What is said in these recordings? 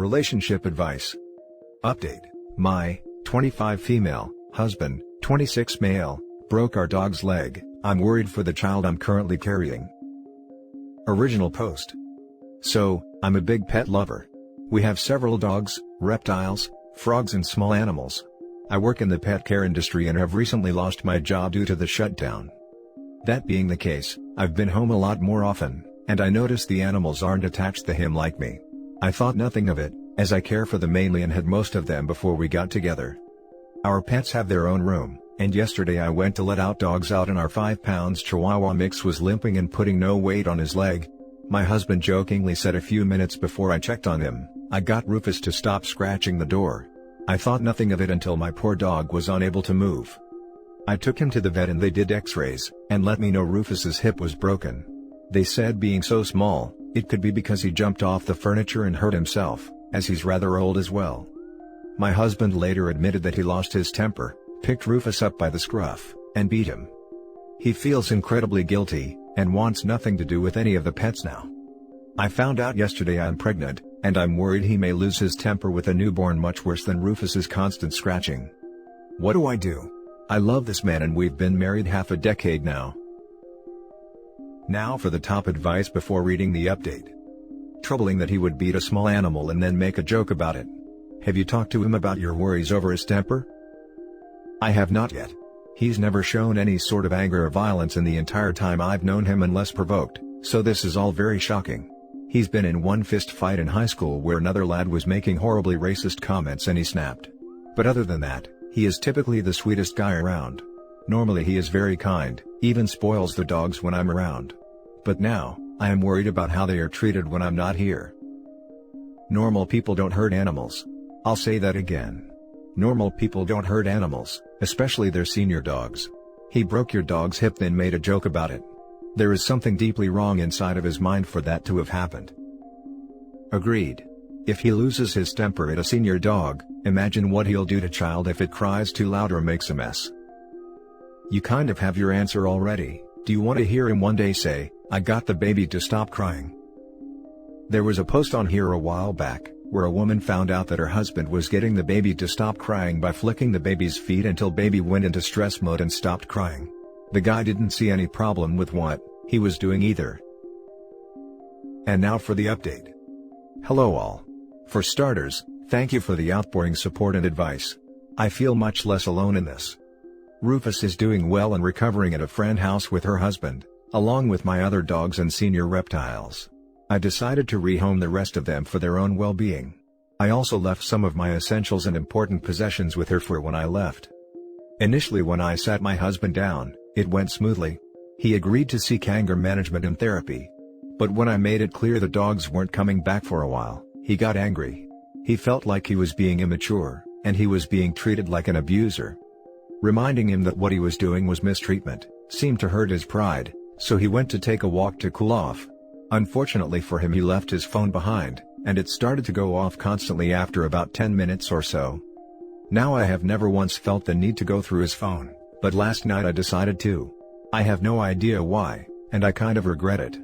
relationship advice. Update. My 25 female husband, 26 male, broke our dog's leg. I'm worried for the child I'm currently carrying. Original post. So, I'm a big pet lover. We have several dogs, reptiles, frogs and small animals. I work in the pet care industry and have recently lost my job due to the shutdown. That being the case, I've been home a lot more often, and I noticed the animals aren't attached to him like me. I thought nothing of it, as I care for them mainly and had most of them before we got together. Our pets have their own room, and yesterday I went to let out dogs out and our 5-pound Chihuahua mix was limping and putting no weight on his leg. My husband jokingly said a few minutes before I checked on him, I got Rufus to stop scratching the door. I thought nothing of it until my poor dog was unable to move. I took him to the vet and they did x-rays, and let me know Rufus's hip was broken. They said being so small, it could be because he jumped off the furniture and hurt himself, as he's rather old as well. My husband later admitted that he lost his temper, picked Rufus up by the scruff, and beat him. He feels incredibly guilty, and wants nothing to do with any of the pets now. I found out yesterday I'm pregnant, and I'm worried he may lose his temper with a newborn much worse than Rufus's constant scratching. What do I do? I love this man and we've been married half a decade now. Now for the top advice before reading the update. Troubling that he would beat a small animal and then make a joke about it. Have you talked to him about your worries over his temper? I have not yet. He's never shown any sort of anger or violence in the entire time I've known him unless provoked, so this is all very shocking. He's been in one fist fight in high school where another lad was making horribly racist comments and he snapped. But other than that, he is typically the sweetest guy around. Normally he is very kind, even spoils the dogs when I'm around. But now, I am worried about how they are treated when I'm not here. Normal people don't hurt animals. I'll say that again. Normal people don't hurt animals, especially their senior dogs. He broke your dog's hip then made a joke about it. There is something deeply wrong inside of his mind for that to have happened. Agreed. If he loses his temper at a senior dog, imagine what he'll do to child if it cries too loud or makes a mess. You kind of have your answer already. Do you want to hear him one day say, I got the baby to stop crying? There was a post on here a while back, where a woman found out that her husband was getting the baby to stop crying by flicking the baby's feet until baby went into stress mode and stopped crying. The guy didn't see any problem with what he was doing either. And now for the update. Hello all. For starters, thank you for the outpouring support and advice. I feel much less alone in this. Rufus is doing well and recovering at a friend house with her husband, along with my other dogs and senior reptiles. I decided to rehome the rest of them for their own well-being. I also left some of my essentials and important possessions with her for when I left. Initially when I sat my husband down, it went smoothly. He agreed to seek anger management and therapy. But when I made it clear the dogs weren't coming back for a while, he got angry. He felt like he was being immature, and he was being treated like an abuser. Reminding him that what he was doing was mistreatment seemed to hurt his pride, so he went to take a walk to cool off. Unfortunately for him he left his phone behind, and it started to go off constantly after about 10 minutes or so. Now I have never once felt the need to go through his phone, but last night I decided to. I have no idea why, and I kind of regret it.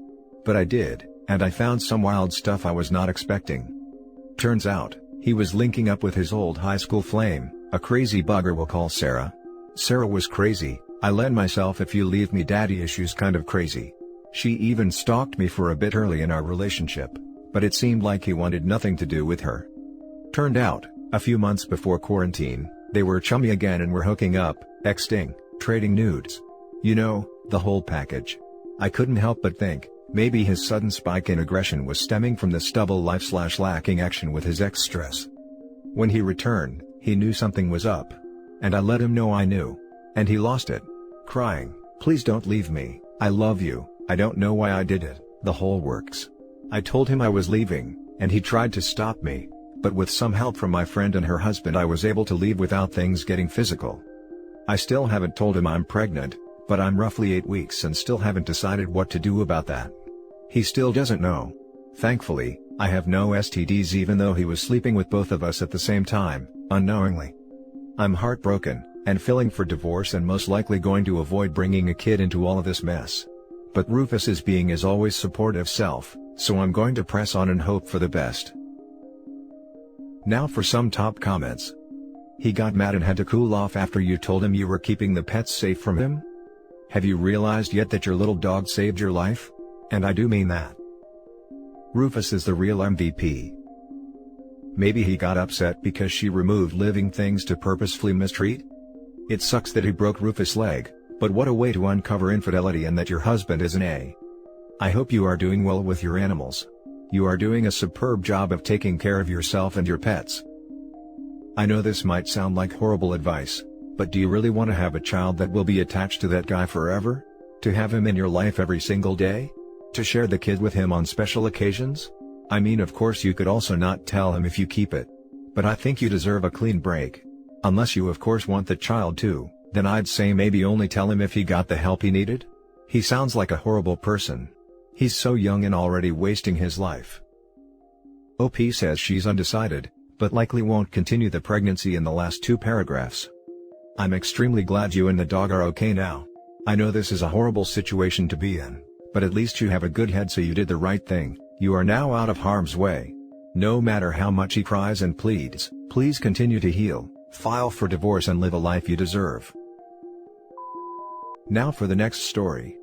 But I did, and I found some wild stuff I was not expecting. Turns out, he was linking up with his old high school flame, a crazy bugger we'll call Sarah. Sarah was crazy. I led myself if you leave me daddy issues kind of crazy. She even stalked me for a bit early in our relationship, but it seemed like he wanted nothing to do with her. Turned out, a few months before quarantine, they were chummy again and were hooking up, texting, trading nudes. You know, the whole package. I couldn't help but think, maybe his sudden spike in aggression was stemming from the stubble life/lacking action with his ex-stress. When he returned, he knew something was up. And I let him know I knew. And he lost it. Crying, please don't leave me, I love you, I don't know why I did it, the whole works. I told him I was leaving, and he tried to stop me, but with some help from my friend and her husband I was able to leave without things getting physical. I still haven't told him I'm pregnant, but I'm roughly 8 weeks and still haven't decided what to do about that. He still doesn't know. Thankfully, I have no STDs even though he was sleeping with both of us at the same time, unknowingly. I'm heartbroken, and feeling for divorce and most likely going to avoid bringing a kid into all of this mess. But Rufus is being as always supportive self, so I'm going to press on and hope for the best. Now for some top comments. He got mad and had to cool off after you told him you were keeping the pets safe from him? Have you realized yet that your little dog saved your life? And I do mean that. Rufus is the real MVP. Maybe he got upset because she removed living things to purposefully mistreat? It sucks that he broke Rufus' leg, but what a way to uncover infidelity and that your husband is an A. I hope you are doing well with your animals. You are doing a superb job of taking care of yourself and your pets. I know this might sound like horrible advice, but do you really want to have a child that will be attached to that guy forever? To have him in your life every single day? To share the kid with him on special occasions? I mean, of course you could also not tell him if you keep it. But I think you deserve a clean break. Unless you of course want the child too, then I'd say maybe only tell him if he got the help he needed. He sounds like a horrible person. He's so young and already wasting his life. OP says she's undecided, but likely won't continue the pregnancy in the last 2 paragraphs. I'm extremely glad you and the dog are okay now. I know this is a horrible situation to be in, but at least you have a good head, so you did the right thing. You are now out of harm's way. No matter how much he cries and pleads, please continue to heal, file for divorce and live a life you deserve. Now for the next story.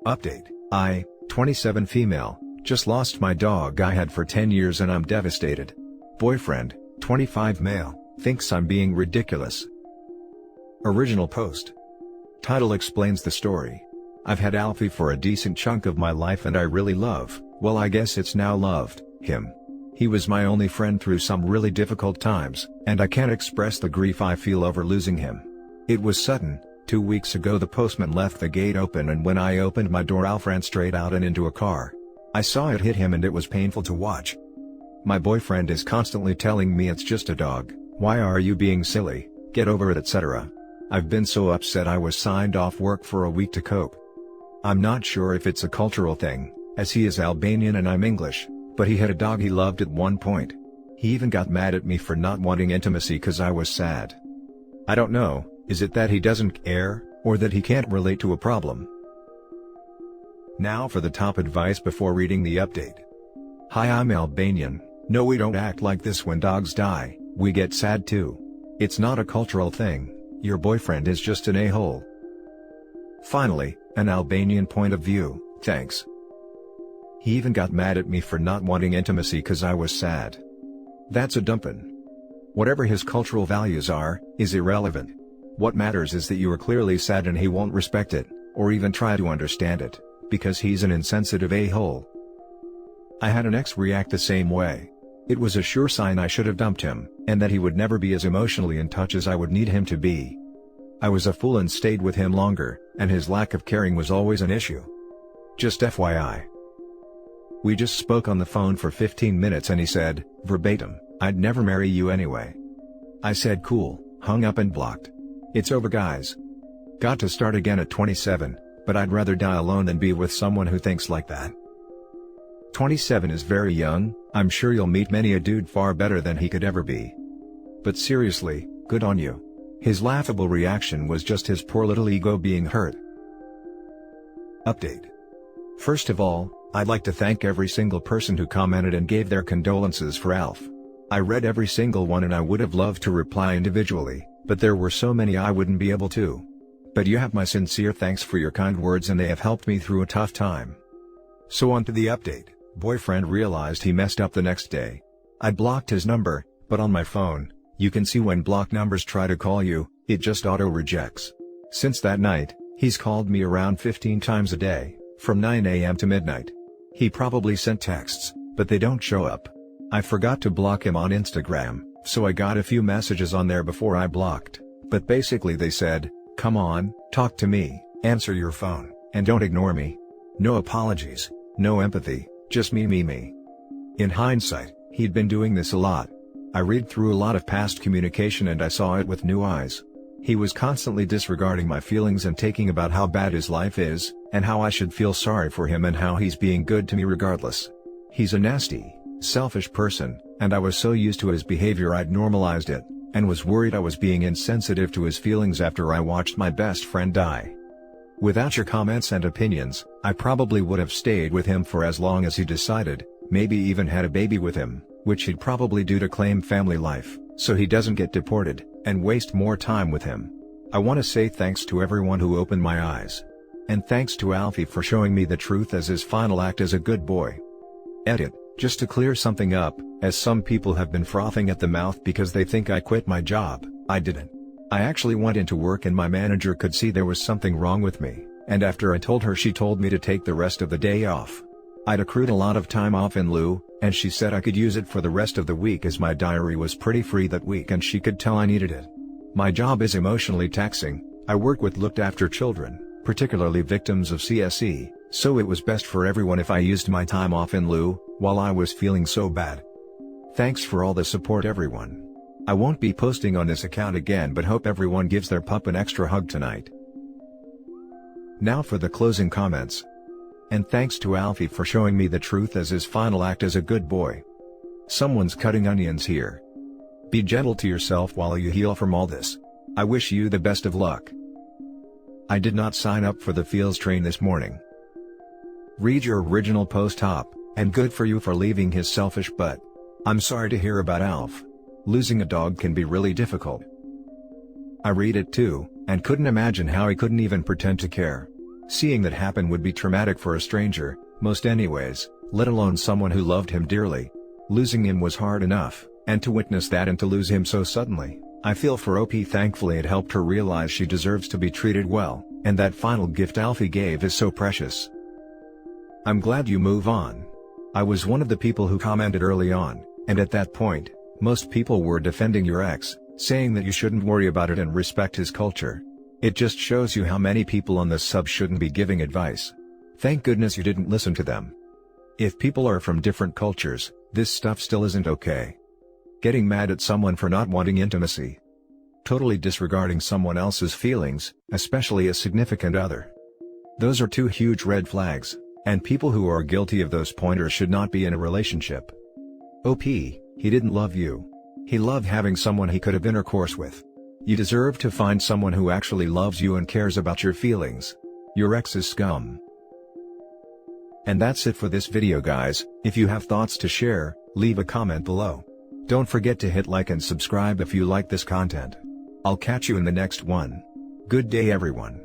Update. I, 27 female, just lost my dog I had for 10 years and I'm devastated. Boyfriend, 25 male, thinks I'm being ridiculous. Original post. Title explains the story. I've had Alfie for a decent chunk of my life and I really love, well I guess it's now loved, him. He was my only friend through some really difficult times, and I can't express the grief I feel over losing him. It was sudden. 2 weeks ago the postman left the gate open and when I opened my door Alf ran straight out and into a car. I saw it hit him and it was painful to watch. My boyfriend is constantly telling me it's just a dog, why are you being silly, get over it, etc. I've been so upset I was signed off work for a week to cope. I'm not sure if it's a cultural thing, as he is Albanian and I'm English, but he had a dog he loved at one point. He even got mad at me for not wanting intimacy cause I was sad. I don't know, is it that he doesn't care, or that he can't relate to a problem? Now for the top advice before reading the update. Hi, I'm Albanian. No, we don't act like this when dogs die, we get sad too. It's not a cultural thing, your boyfriend is just an a-hole. Finally, an Albanian point of view, thanks. He even got mad at me for not wanting intimacy cause I was sad. That's a dumpin'. Whatever his cultural values are, is irrelevant. What matters is that you are clearly sad and he won't respect it, or even try to understand it, because he's an insensitive a-hole. I had an ex react the same way. It was a sure sign I should have dumped him, and that he would never be as emotionally in touch as I would need him to be. I was a fool and stayed with him longer, and his lack of caring was always an issue. Just FYI. We just spoke on the phone for 15 minutes and he said, verbatim, I'd never marry you anyway. I said cool, hung up and blocked. It's over guys. Got to start again at 27, but I'd rather die alone than be with someone who thinks like that. 27 is very young, I'm sure you'll meet many a dude far better than he could ever be. But seriously, good on you. His laughable reaction was just his poor little ego being hurt. Update. First of all, I'd like to thank every single person who commented and gave their condolences for Alf. I read every single one and I would have loved to reply individually, but there were so many I wouldn't be able to. But you have my sincere thanks for your kind words and they have helped me through a tough time. So on to the update. Boyfriend realized he messed up the next day. I blocked his number, but on my phone, you can see when blocked numbers try to call you, it just auto-rejects. Since that night, he's called me around 15 times a day, from 9 AM to midnight. He probably sent texts, but they don't show up. I forgot to block him on Instagram, so I got a few messages on there before I blocked, but basically they said, come on, talk to me, answer your phone, and don't ignore me. No apologies, no empathy, just me. In hindsight, he'd been doing this a lot. I read through a lot of past communication and I saw it with new eyes. He was constantly disregarding my feelings and taking about how bad his life is, and how I should feel sorry for him and how he's being good to me regardless. He's a nasty, selfish person, and I was so used to his behavior I'd normalized it, and was worried I was being insensitive to his feelings after I watched my best friend die. Without your comments and opinions, I probably would have stayed with him for as long as he decided, maybe even had a baby with him, which he'd probably do to claim family life, so he doesn't get deported, and waste more time with him. I want to say thanks to everyone who opened my eyes. And thanks to Alfie for showing me the truth as his final act as a good boy. Edit, just to clear something up, as some people have been frothing at the mouth because they think I quit my job, I didn't. I actually went into work and my manager could see there was something wrong with me, and after I told her, she told me to take the rest of the day off. I'd accrued a lot of time off in lieu, and she said I could use it for the rest of the week as my diary was pretty free that week and she could tell I needed it. My job is emotionally taxing. I work with looked after children, particularly victims of CSE, so it was best for everyone if I used my time off in lieu, while I was feeling so bad. Thanks for all the support, everyone. I won't be posting on this account again, but hope everyone gives their pup an extra hug tonight. Now for the closing comments. And thanks to Alfie for showing me the truth as his final act as a good boy. Someone's cutting onions here. Be gentle to yourself while you heal from all this. I wish you the best of luck. I did not sign up for the feels train this morning. Read your original post, Hop, and good for you for leaving his selfish butt. I'm sorry to hear about Alf. Losing a dog can be really difficult. I read it too, and couldn't imagine how he couldn't even pretend to care. Seeing that happen would be traumatic for a stranger, most anyways, let alone someone who loved him dearly. Losing him was hard enough, and to witness that and to lose him so suddenly, I feel for OP. Thankfully it helped her realize she deserves to be treated well, and that final gift Alfie gave is so precious. I'm glad you move on. I was one of the people who commented early on, and at that point, most people were defending your ex, saying that you shouldn't worry about it and respect his culture. It just shows you how many people on this sub shouldn't be giving advice. Thank goodness you didn't listen to them. If people are from different cultures, this stuff still isn't okay. Getting mad at someone for not wanting intimacy. Totally disregarding someone else's feelings, especially a significant other. Those are two huge red flags, and people who are guilty of those pointers should not be in a relationship. OP, he didn't love you. He loved having someone he could have intercourse with. You deserve to find someone who actually loves you and cares about your feelings. Your ex is scum. And that's it for this video, guys. If you have thoughts to share, leave a comment below. Don't forget to hit like and subscribe if you like this content. I'll catch you in the next one. Good day, everyone.